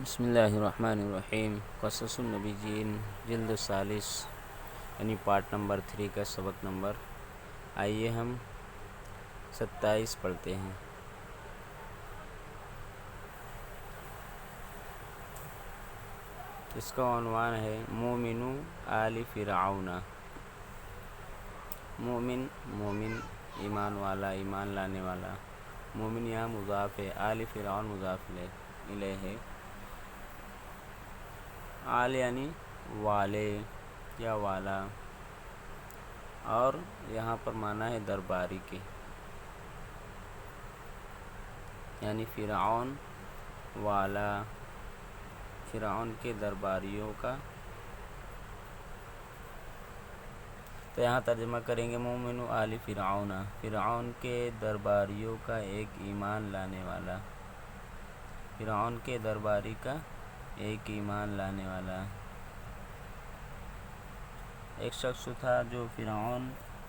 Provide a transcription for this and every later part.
بسم اللہ الرحمن الرحیم۔ قصص النبیین جلد ثالث یعنی پارٹ نمبر 3 کا سبق نمبر، آئیے ہم 27 پڑھتے ہیں۔ اس کا عنوان ہے مومن آل فرعون۔ مومن ایمان والا، ایمان لانے والا۔ مومن یہاں مضاف ہے، آل فرعون مضاف الیہ ہے۔ آل یعنی والے یا والا، اور یہاں پر معنی ہے درباری کے، یعنی فرعون والا، فرعون کے درباریوں کا۔ تو یہاں ترجمہ کریں گے مومن آل فرعون، فرعون کے درباریوں کا ایک ایمان لانے والا، فرعون کے درباری کا ایک ایمان لانے والا۔ ایک شخص تھا جو فرعون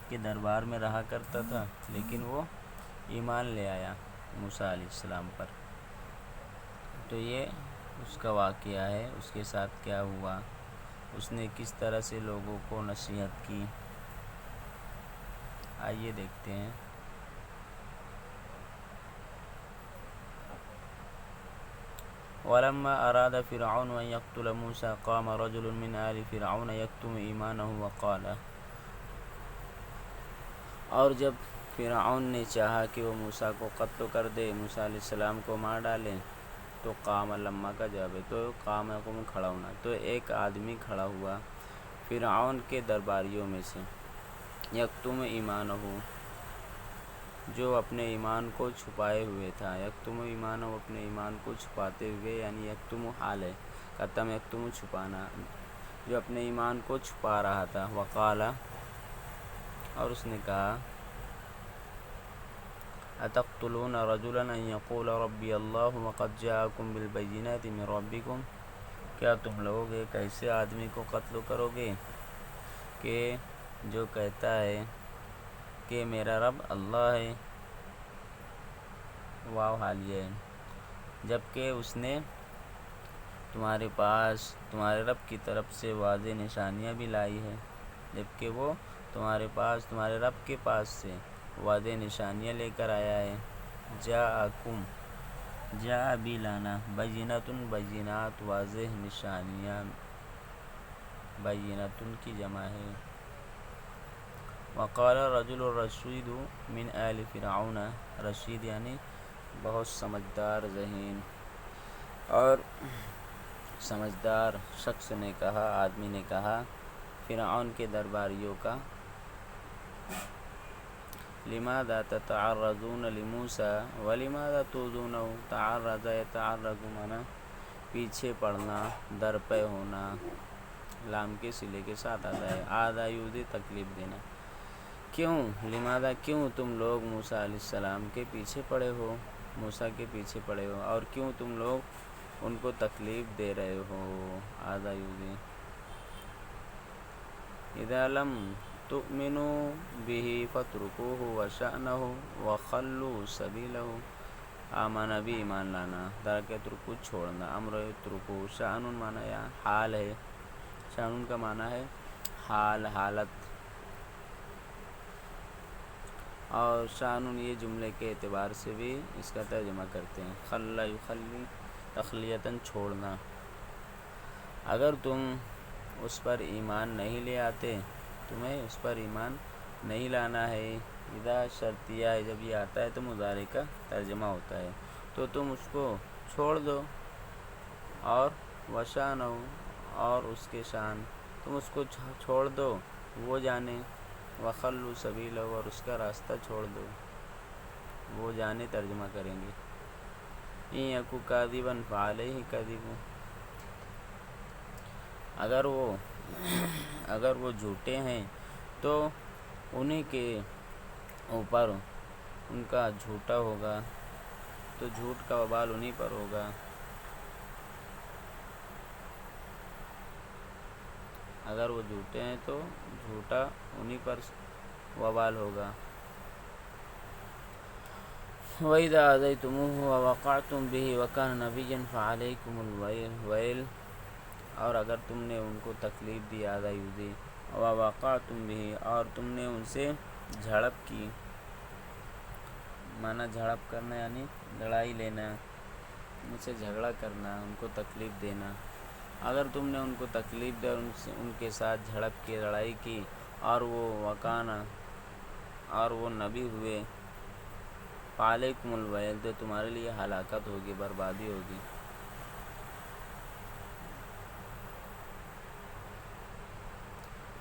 کے دربار میں رہا کرتا تھا، لیکن وہ ایمان لے آیا موسیٰ علیہ السلام پر۔ تو یہ اس کا واقعہ ہے، اس کے ساتھ کیا ہوا، اس نے کس طرح سے لوگوں کو نصیحت کی، آئیے دیکھتے ہیں۔ وَلَمَّا أَرَادَ فِرْعَوْنُ أَن يَقْتُلَ مُوسَىٰ قَامَ رَجُلٌ مِّنْ آلِ فِرْعَوْنَ يَكْتُمُ إِيمَانَهُ وَقَالَ، اور جب فرعون نے چاہا کہ وہ موسیٰ کو قتل کر دے، موسیٰ علیہ السلام کو مار ڈالے، تو قام لما کا جواب ہے، تو قام یقوم کھڑا ہونا، تو ایک آدمی کھڑا ہوا فرعون کے درباریوں میں سے، یکتم ایمانہ، جو اپنے ایمان کو چھپائے ہوئے تھا، یکتم ایمانہ، اپنے ایمان کو چھپاتے ہوئے، یعنی یکتم حال ہے، قتم یکتم چھپانا، جو اپنے ایمان کو چھپا رہا تھا۔ وقال، اور اس نے کہا، اتقتلون رجلا ان یقول ربی اللہ وقد جاءکم بالبینات من ربکم، کیا تم لوگ ایک ایسے آدمی کو قتل کرو گے کہ جو کہتا ہے کہ میرا رب اللہ ہے، واو حالیہ ہے، جبکہ اس نے تمہارے پاس تمہارے رب کی طرف سے واضح نشانیاں بھی لائی ہے، جبکہ وہ تمہارے پاس تمہارے رب کے پاس سے واضح نشانیاں لے کر آیا ہے۔ جاءکم، جاء بھی لانا، بینۃ بینات، واضح نشانیاں، بینۃ کی جمع ہے۔ وقال الرجل الرشید من آل فرعون، رشید یعنی بہت سمجھدار ذہین اور سمجھدار شخص نے کہا، آدمی نے کہا فرعون کے درباریوں کا، لماذا تتعرضون لموسیٰ ولماذا تؤذونہ، تعرض یتعرض معنی پیچھے پڑنا، درپے ہونا، لام کے صلے کے ساتھ آتا ہے، آذا یؤذی تکلیف دینا، کیوں، لماذا کیوں تم لوگ موسیٰ علیہ السلام کے پیچھے پڑے ہو، موسیٰ کے پیچھے پڑے ہو، اور کیوں تم لوگ ان کو تکلیف دے رہے ہو، آذا یؤذی۔ اذا لم تؤمنوا به فاترکوہ وشأنہ وخلوا سبیلہ، آمن بھی ایمان لانا، ترک یترکو چھوڑنا، امر یترکو، شأن معنی یا حال ہے، شأن کا معنی ہے حال، حالت، اور شأن یہ جملے کے اعتبار سے بھی اس کا ترجمہ کرتے ہیں، خلی یخلی، تخلیۃً چھوڑنا۔ اگر تم اس پر ایمان نہیں لے آتے، تمہیں اس پر ایمان نہیں لانا ہے، اذا شرطیہ ہے، جب یہ آتا ہے تو مضارع کا ترجمہ ہوتا ہے، تو تم اس کو چھوڑ دو، اور وشأنہ، اور اس کے شان، تم اس کو چھوڑ دو، وہ جانے، وخلوا سبیلہ، اور اس کا راستہ چھوڑ دو، وہ جانے ترجمہ کریں گے۔ ان یک کاذبا فعلیہ کذبہ، اگر وہ جھوٹے ہیں تو انہی کے اوپر ان کا جھوٹا ہوگا، تو جھوٹ کا وبال انہی پر ہوگا، اگر وہ جھوٹے ہیں تو جھوٹا انہی پر وبال ہوگا۔ وَإِذَا أَذَيْتُمُوهُ وَوَقَعْتُمْ بِهِ وَكَانَ نَبِيًّا فَعَلَيْكُمُ الْوَيْلُ، اور اگر تم نے ان کو تکلیف دی آزادی وَوَقَعْتُمْ بِهِ، اور تم نے ان سے جھڑپ کی، معنی جھڑپ کرنا یعنی لڑائی لینا، ان سے جھگڑا کرنا، ان کو تکلیف دینا، اگر تم نے ان کو تکلیف دی اور ان کے ساتھ جھڑپ کی، لڑائی کی، اور وہ وکانا اور وہ نبی ہوئے، فعلیکم الویل، تو تمہارے لیے ہلاکت ہوگی، بربادی ہوگی۔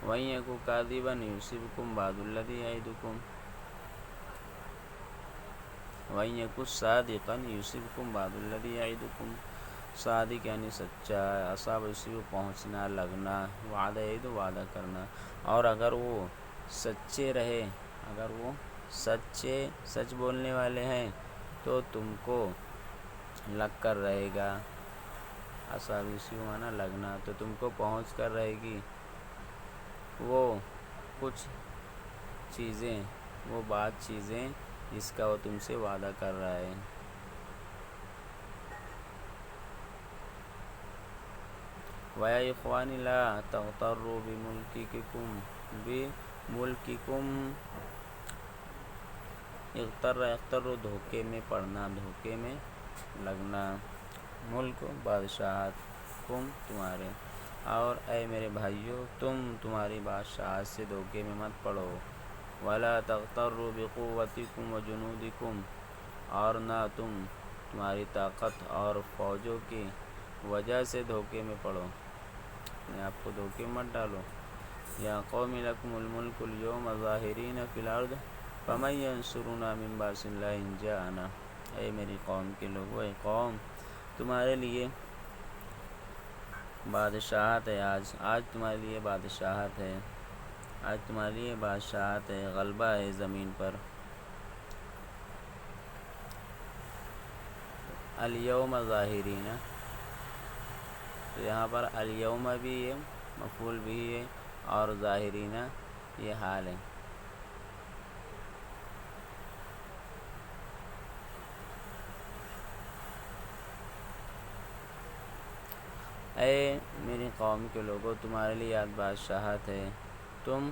وَإِن يَكُ كَاذِبًا يُصِبْكُم بَعْضُ الَّذِي يَعِدُكُمْ وَإِن يَكُ صَادِقًا يُصِبْكُم بَعْضُ الَّذِي يَعِدُكُمْ، صادق یعنی سچا، اصاب اسی کو پہنچنا، لگنا، وعدہ عید وعدہ کرنا، اور اگر وہ سچے رہے، اگر وہ سچ بولنے والے ہیں تو تم کو لگ کر رہے گا، اصاب اسی کو مانا لگنا، تو تم کو پہنچ کر رہے گی وہ کچھ چیزیں، وہ چیزیں جس کا وہ تم سے وعدہ کر رہا ہے۔ وَيَا إِخْوَانِ لَا تَغْتَرُّوا بِمُلْكِكُمْ، اغتر دھوکے میں پڑنا، دھوکے میں لگنا، ملک بادشاہت، کم تمہارے، اور اے میرے بھائیوں تم تمہاری بادشاہت سے دھوکے میں مت پڑو۔ وَلَا تَغْتَرُّوا بِقُوَّتِكُمْ وَجُنُودِكُمْ، اور نہ تم تمہاری طاقت اور فوجوں کی وجہ سے دھوکے میں پڑو، اپنے آپ کو دھوکے میں مت ڈالو۔ یا قوم لکم الملک اليوم ظاہرین فی الارض فمن ینصرنا من بأس اللہ ان جاءنا، اے میری قوم کے لوگوں، اے قوم تمہارے لیے بادشاہت ہے، آج تمہارے لیے بادشاہت ہے، آج تمہارے لیے بادشاہت ہے، غلبہ ہے زمین پر۔ الیوم ظاہرین، تو یہاں پر الیوم بھی ہے، مفعول بھی ہے، اور ظاہرین یہ حال ہے۔ اے میری قوم کے لوگوں تمہارے لیے آج بادشاہت ہے، تم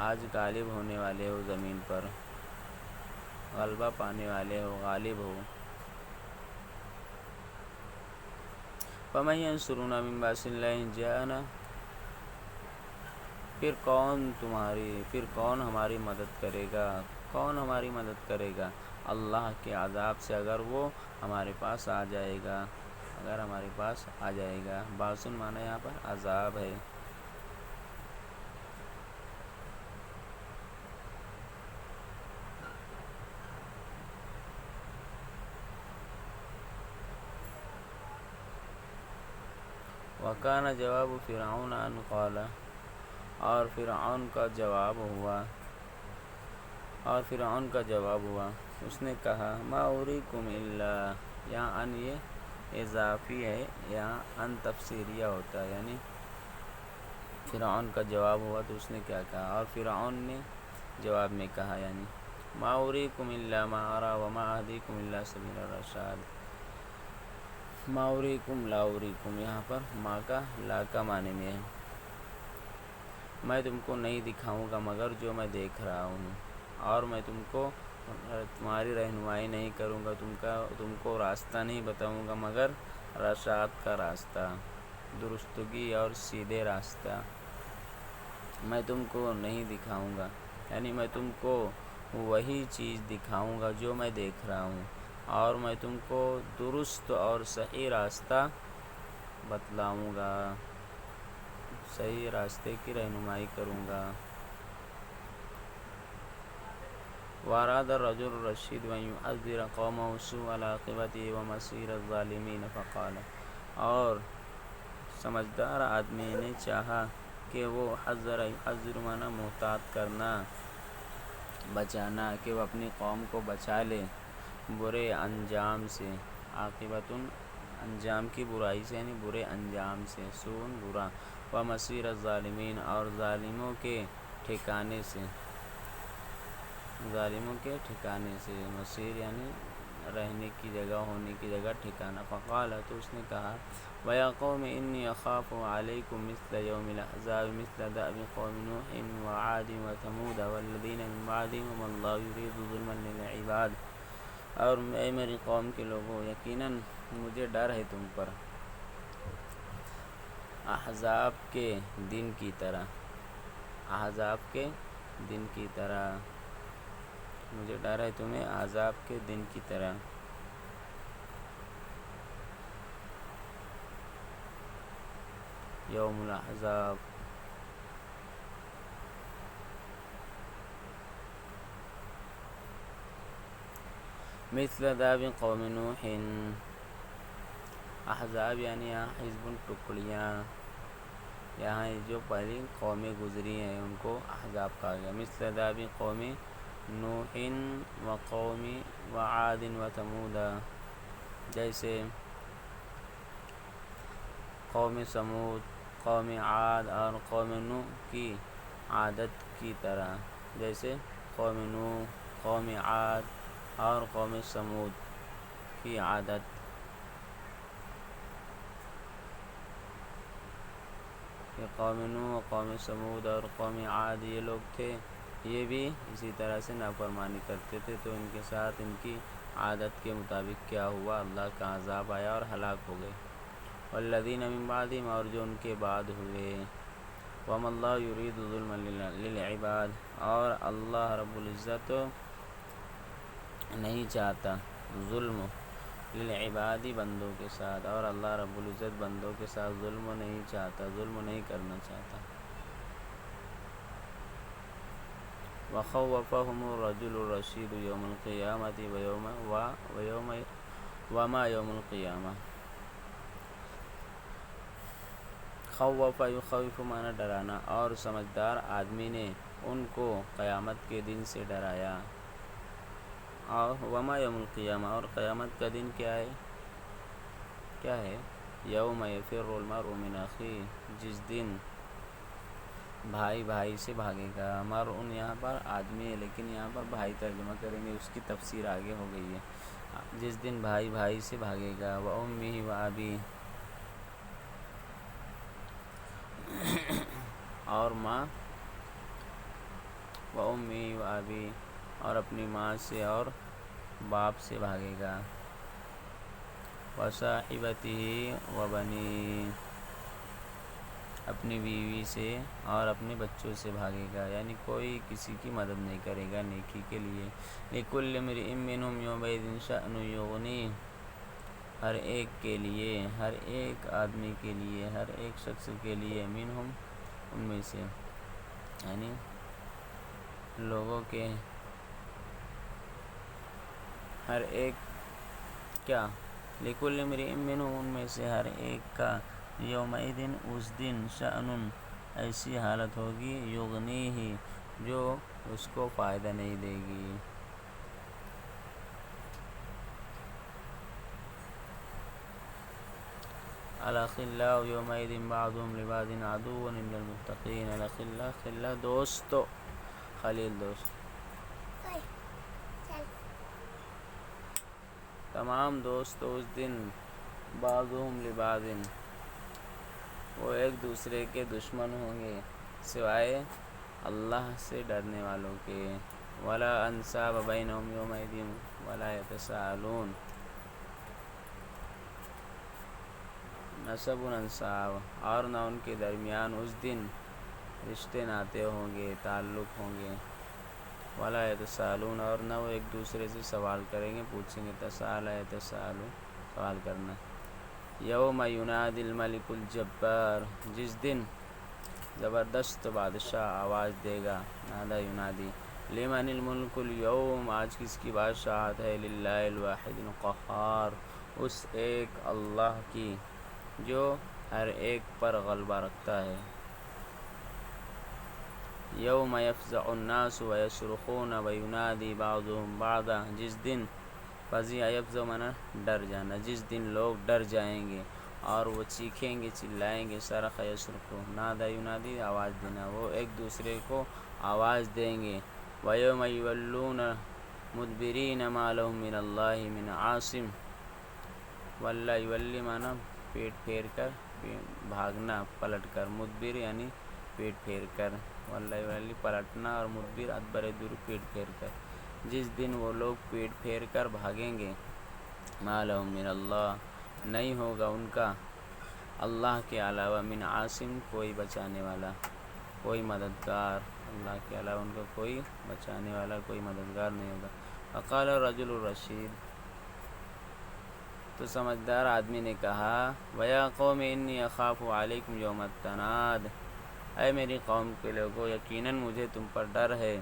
آج غالب ہونے والے ہو زمین پر، غلبہ پانے والے ہو، غالب ہو۔ فَمَن يَنصُرُنَا مِن بَأْسِ اللَّهِ إِن جَاءَنَا، پھر کون ہماری مدد کرے گا، کون ہماری مدد کرے گا اللہ کے عذاب سے، اگر وہ ہمارے پاس آ جائے گا، اگر ہمارے پاس آ جائے گا۔ باسن مانا یہاں پر عذاب ہے۔ وَكَانَ جواب فرعون ان قال، اور فرعون کا جواب ہوا، اس نے کہا ما اریکم الا، یہاں ان یہ اضافی ہے، یہاں ان تفسیریہ ہوتا ہے، یعنی فرعون کا جواب ہوا تو اس نے کیا کہا، اور فرعون نے جواب میں کہا، یعنی ما اریکم الا ما ارى وما اهدیکم الا سبیل الرشاد۔ ما اریکم لا اریکم، یہاں پر ما کا لا کا معنی میں ہے، میں تم کو نہیں دکھاؤں گا مگر جو میں دیکھ رہا ہوں، اور میں تم کو تمہاری رہنمائی نہیں کروں گا، تم کو راستہ نہیں بتاؤں گا مگر رشاد کا راستہ، درستگی اور سیدھے راستہ، میں تم کو نہیں دکھاؤں گا، یعنی میں تم کو وہی چیز دکھاؤں گا جو میں دیکھ رہا ہوں، اور میں تم کو درست اور صحیح راستہ بتلاؤں گا، صحیح راستے کی رہنمائی کروں گا۔ وَأَرَادَ الرَّجُلُ الرَّشِيدُ أَن يُحَذِّرَ قَوْمَهُ سُوءَ الْعَاقِبَةِ وَمَصِيرَ الظَّالِمِينَ فَقَالَ، اور سمجھدار آدمی نے چاہا کہ وہ یحذر مانا محتاط کرنا، بچانا، کہ وہ اپنی قوم کو بچا لے برے انجام سے، عاقبۃ انجام کی برائی سے، یعنی برے انجام سے، سوء برا، ومصیر الظالمین، اور ظالموں کے ٹھکانے سے، ظالموں کے ٹھکانے سے، مصیر یعنی رہنے کی جگہ، ہونے کی جگہ، ٹھکانہ۔ فقال تو اس نے کہا وَيَا قَوْمِ إِنِّي أَخَافُ عَلَيْكُمْ مِثْلَ يَوْمِ الْأَحْزَابِ مِثْلَ دَأْبِ قَوْمِ نُوحٍ وَعَادٍ وَثَمُودَ وَالَّذِينَ مِن بَعْدِهِمْ وَمَا اللَّهُ يُرِيدُ ظُلْمًا لِلْعِبَادِ۔ اور اے میری قوم کے لوگوں، یقیناً مجھے ڈر ہے تم پر احزاب کے دن کی طرح، احزاب کے دن کی طرح، مجھے ڈر ہے تمہیں عذاب کے دن کی طرح۔ یوم الاحزاب، مثل داب قوم نوح، احزاب یعنی یہاں حزب ٹکڑیاں، یہاں جو پہلی قومیں گزری ہیں ان کو احزاب کہا گیا۔ مثل داب قوم نوح وقوم وعاد وثمود، جیسے قوم سمود، قوم عاد اور قوم نوح کی عادت کی طرح، جیسے قوم نوح، قوم عاد اور قوم سمود کی عادت۔ کہ قوم نوح، قوم سمود اور قوم عاد یہ لوگ تھے، یہ بھی اسی طرح سے نافرمانی کرتے تھے، تو ان کے ساتھ ان کی عادت کے مطابق کیا ہوا، اللہ کا عذاب آیا اور ہلاک ہو گئے۔ والذین من بعدہم، اور جو ان کے بعد ہوئے۔ وما اللہ یرید ظلما للعباد، اور اللہ رب العزت نہیں چاہتا ظلم للعبادی بندوں کے ساتھ، اور اللہ رب العزت بندوں کے ساتھ ظلم نہیں چاہتا، ظلم نہیں کرنا چاہتا۔ وخوفهم الرجل الرشید یوم القیامۃ وما یوم القیامہ۔ خوف یخوف معنی ڈرانا، اور سمجھدار آدمی نے ان کو قیامت کے دن سے ڈرایا۔ اور وما یوم القیامہ، اور قیامت کا دن کیا ہے؟ کیا ہے؟ یوم یفر المرء من اخیہ، جس دن بھائی بھائی سے بھاگے گا۔ مرء یہاں پر آدمی ہے لیکن یہاں پر بھائی ترجمہ کریں گے، اس کی تفسیر آگے ہو گئی ہے۔ جس دن بھائی بھائی سے بھاگے گا، وامہ وابیہ، اور ماں، وامہ وابیہ، اور اپنی ماں سے اور باپ سے بھاگے گا۔ وصاحبتہ وبنیہ، اپنی بیوی سے اور اپنے بچوں سے بھاگے گا، یعنی کوئی کسی کی مدد نہیں کرے گا نیکی کے لیے۔ لکل امرئ منہم یومئذ شأن یغنیہ، ہر ایک کے لیے، ہر ایک آدمی کے لیے، ہر ایک شخص کے لیے، منہم ان میں سے، یعنی لوگوں کے ہر ایک کیا، لکل امرئ منہم ان میں سے ہر ایک کا، یومئذ اس دن، شأن ایسی حالت ہوگی، یغنیہ جو اس کو فائدہ نہیں دے گی۔ الاخلاء یومئذ بعضهم لبعض عدو الا المتقین۔ الاخلاء، خلا دوست، خلیل دوست، تمام دوست اس دن، بعضهم لبعض، وہ ایک دوسرے کے دشمن ہوں گے سوائے اللہ سے ڈرنے والوں کے۔ ولا انساب بینہم یومئذ ولا یتساءلون، نسب انساب، اور نہ ان کے درمیان اس دن رشتے ناطے ہوں گے، تعلق ہوں گے۔ ولا یتساءلون، اور نہ وہ ایک دوسرے سے سوال کریں گے، پوچھیں گے، تساءل یتساءل، سوال کرنا۔ یوم ینادی الملک الجبار، جس دن زبردست بادشاہ آواز دے گا، نادا ینادی، لمن الملک اليوم، آج کس کی بادشاہت ہے، للہ الواحد القہار، اس ایک اللہ کی جو ہر ایک پر غلبہ رکھتا ہے۔ یوم یفزع الناس ویصرخون وینادی بعضهم بعضا، جس دن، فزع یفزع معنی ڈر جانا، جس دن لوگ ڈر جائیں گے اور وہ چیخیں گے، چلائیں گے، صرخ یصرخ، نادا ینادی آواز دینا، وہ ایک دوسرے کو آواز دیں گے، وَيَوْمَ يُوَلُّونَ مُدْبِرِينَ مَا لَهُم مِّنَ اللَّهِ مِنْ عَاصِمٍ۔ وَلَّا یولی مانا پیٹ پھیر کر، بھاگنا، پلٹ کر، مدبر یعنی پیٹ پھیر کر، وَلَّا یولی پلٹنا، اور مدبر ادبر دور پیٹ پھیر کر۔ جس دن وہ لوگ پیٹ پھیر کر بھاگیں گے، مَا لَهُم مِّنَ اللَّهِ نہیں ہوگا ان کا اللہ کے علاوہ من عاصم کوئی بچانے والا، کوئی مددگار، اللہ کے علاوہ ان کا کوئی بچانے والا، کوئی مددگار نہیں ہوگا۔ وقال الرجل الرشید، تو سمجھدار آدمی نے کہا، وَيَا قَوْمِ إِنِّي أَخَافُ عَلَيْكُمْ يَوْمَ التَّنَادِ، اے میری قوم کے لوگوں، یقیناً مجھے تم پر ڈر ہے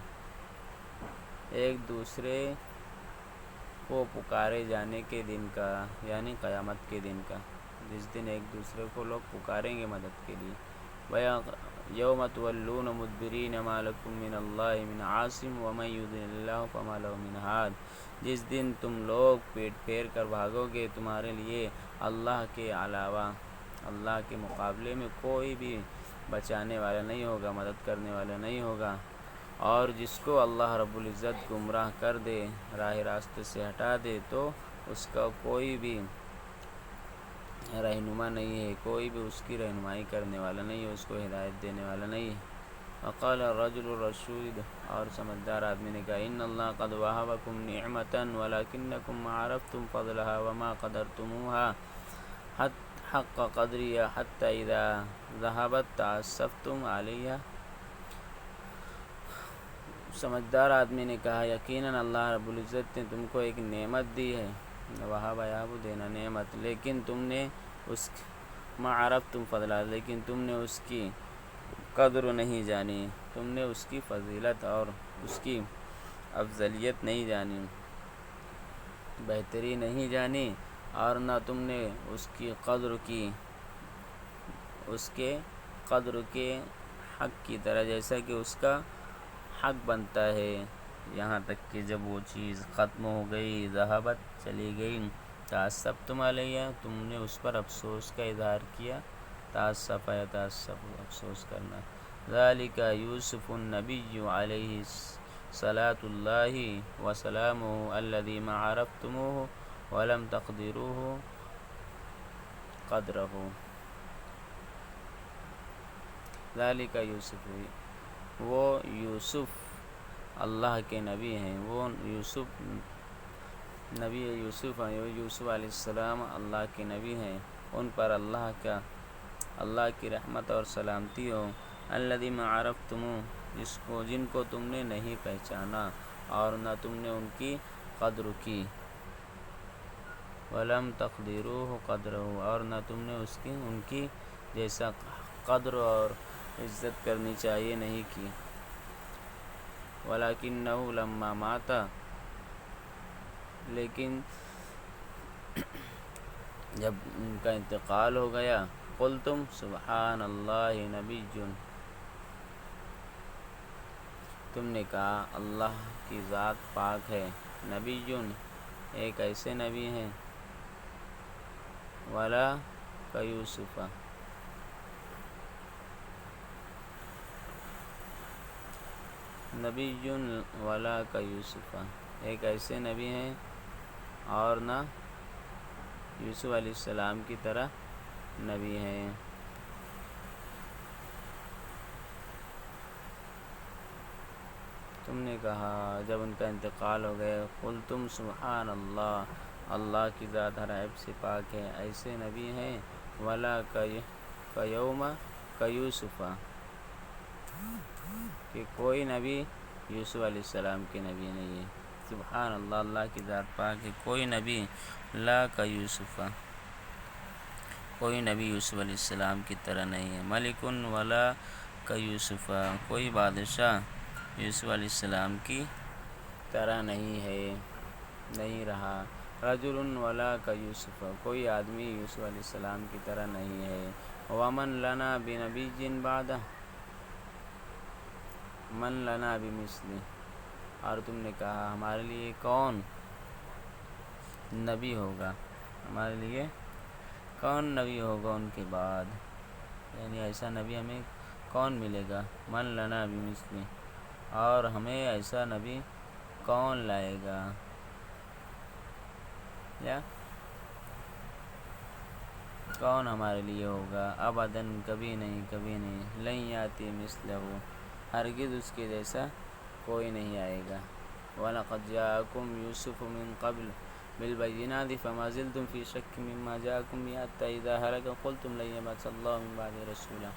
ایک دوسرے کو پکارے جانے کے دن کا، یعنی قیامت کے دن کا، جس دن ایک دوسرے کو لوگ پکاریں گے مدد کے لیے۔ یوم تولون مدبرین ما لکم من اللہ من عاصم ومن یضلل اللہ فما لہ من ہاد، جس دن تم لوگ پیٹ پھیر کر بھاگو گے، تمہارے لیے اللہ کے علاوہ، اللہ کے مقابلے میں کوئی بھی بچانے والا نہیں ہوگا، مدد کرنے والا نہیں ہوگا، اور جس کو اللہ رب العزت گمراہ کر دے، راہ راستے سے ہٹا دے، تو اس کا کوئی بھی رہنما نہیں ہے، کوئی بھی اس کی رہنمائی کرنے والا نہیں ہے، اس کو ہدایت دینے والا نہیں ہے۔ وقال الرجل الرشید، اور سمجھدار آدمی نے کہا، ان اللہ قد وهبکم نعمتا ولکنکم ما عرفتم فضلها وما قدرتموها حق قدرها حتى اذا ذهبت تعسفتم علیہا۔ سمجھدار آدمی نے کہا، یقیناً اللہ رب العزت نے تم کو ایک نعمت دی ہے، وہاب یاب دینا نعمت، لیکن تم نے اس ما عرفتم فضلہ، لیکن تم نے اس کی قدر نہیں جانی، تم نے اس کی فضیلت اور اس کی افضلیت نہیں جانی، بہتری نہیں جانی، اور نہ تم نے اس کی قدر کی، اس کے قدر کے حق کی طرح، جیسا کہ اس کا حق بنتا ہے، یہاں تک کہ جب وہ چیز ختم ہو گئی، ذہبت چلی گئی، تعصبتم علیہ، تم نے اس پر افسوس کا اظہار کیا، تعصف یا تعصب افسوس کرنا۔ ذالک یوسف النبی علیہ صلاۃ اللہ وسلامہ الذی ما عرفتموہ ولم تقدروہ قدرہ۔ ذالک یوسف، وہ یوسف اللہ کے نبی ہیں، وہ یوسف نبی یوسف ہیں، یوسف علیہ السلام اللہ کے نبی ہیں، ان پر اللہ کی رحمت اور سلامتی ہو۔ الذی ما عرفتموہ، جن کو تم نے نہیں پہچانا اور نہ تم نے ان کی قدر کی، ولم تقدروہ قدرہ، اور نہ تم نے ان کی جیسا قدر اور عزت کرنی چاہیے نہیں کی۔ ولکنہ لما مات، لیکن جب ان کا انتقال ہو گیا، قلتم سبحان اللہ نبی، تم نے کہا اللہ کی ذات پاک ہے، نبی ایک ایسے نبی ہیں، ولا کیوسف، نبی ولا کیوسف، ایک ایسے نبی ہیں اور نہ یوسف علیہ السلام کی طرح نبی ہیں۔ تم نے کہا جب ان کا انتقال ہو گیا، قلتم سبحان اللہ، اللہ کی ذات ہر عیب سے پاک ہے، ایسے نبی ہیں، ولا کیوم کیوسف، کہ کوئی نبی یوسف علیہ السلام کے نبی نہیں ہے۔ سبحان اللہ، اللہ کی ذات پاک ہے، کوئی نبی لا کیوسف، کوئی نبی یوسف علیہ السلام کی طرح نہیں ہے۔ ملک ولا کیوسف، کوئی بادشاہ یوسف علیہ السلام کی طرح نہیں ہے، نہیں رہا۔ رجل ولا کیوسف، کوئی آدمی یوسف علیہ السلام کی طرح نہیں ہے۔ ومن لنا بنبی بعدہ، من لنا بمثلہ، اور تم نے کہا ہمارے لیے کون نبی ہوگا، ہمارے لیے کون نبی ہوگا ان کے بعد، یعنی ایسا نبی ہمیں کون ملے گا، من لنا بمثلہ، اور ہمیں ایسا نبی کون لائے گا؟ یا کون ہمارے لیے ہوگا؟ ابداً، کبھی نہیں، کبھی نہیں، لن یاتی مثلہ، ہرگز اس کے جیسا کوئی نہیں آئے گا۔ وَلَقَدْ جَاءَكُمْ يُوسُفُ مِنْ قَبْلُ بِالْبَيِّنَاتِ فَمَا زِلْتُمْ فِي شَكٍّ مِّمَّا جَاءَكُم بِهِ حَتَّىٰ إِذَا هَلَكَ قُلْتُمْ لَن يَبْعَثَ اللَّهُ مِن بَعْدِهِ رَسُولًا۔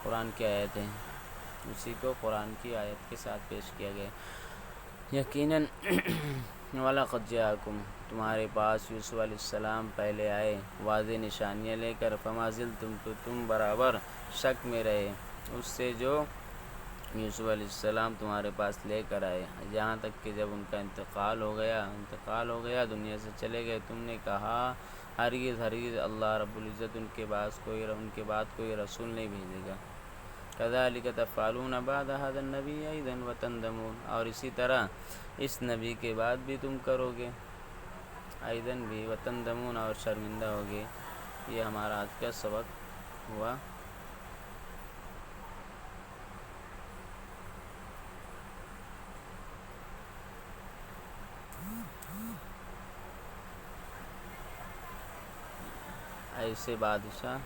قرآن کی آیت ہے، اسی کو قرآن کی آیت کے ساتھ پیش کیا گیا۔ یقیناً وَلَقَدْ جَاءَكُمْ، تمہارے پاس یوسف علیہ السلام پہلے آئے واضح نشانیاں لے کر، فَمَا زِلْتُمْ، تو تم برابر شک میں رہے اس سے جو یوسف علیہ السلام تمہارے پاس لے کر آئے، یہاں تک کہ جب ان کا انتقال ہو گیا، دنیا سے چلے گئے، تم نے کہا ہرگز ہرگز اللہ رب العزت ان کے بعد کوئی رسول نہیں بھیجے گا۔ كَذَلِكَ تَفْعَلُونَ بَعْدَ هَذَا النَّبِيِّ أَيْضًا وَتَنْدَمُونَ، اور اسی طرح اس نبی کے بعد بھی تم کرو گے، ایضاً بھی، وتندمون، اور شرمندہ ہوگے۔ یہ ہمارا آج کا سبق ہوا۔ ایسے بادشاہ،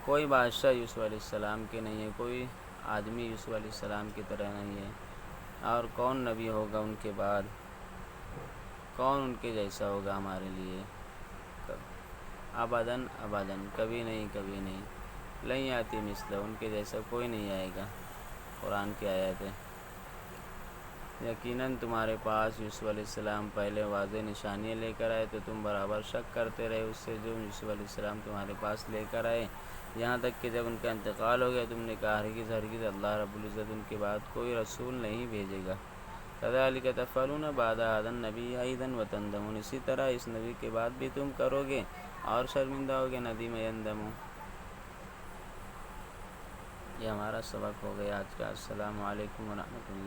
کوئی بادشاہ یوسف علیہ السلام کے نہیں ہے، کوئی آدمی یوسف علیہ السلام کی طرح نہیں ہے، اور کون نبی ہوگا ان کے بعد؟ کون ان کے جیسا ہوگا ہمارے لیے؟ ابداً ابداً، کبھی نہیں، کبھی نہیں، لن یاتی مثلہ، ان کے جیسا کوئی نہیں آئے گا۔ قرآن کی آیت ہے۔ یقیناً تمہارے پاس یوسف علیہ السلام پہلے واضح نشانیاں لے کر آئے، تو تم برابر شک کرتے رہے اس سے جو یوسف علیہ السلام تمہارے پاس لے کر آئے، یہاں تک کہ جب ان کا انتقال ہو گیا، تم نے کہا ہرگز ہرگز اللہ رب العزت ان کے بعد کوئی رسول نہیں بھیجے گا۔ كَذَلِكَ تَفْعَلُونَ بَعْدَ هَذَا النَّبِيِّ أَيْضًا وَتَنْدَمُونَ، اسی طرح اس نبی کے بعد بھی تم کرو گے اور شرمندہ ہوگے۔ ندیم یندم، یہ ہمارا سبق ہو گیا آج کا۔ السلام علیکم ورحمۃ اللہ۔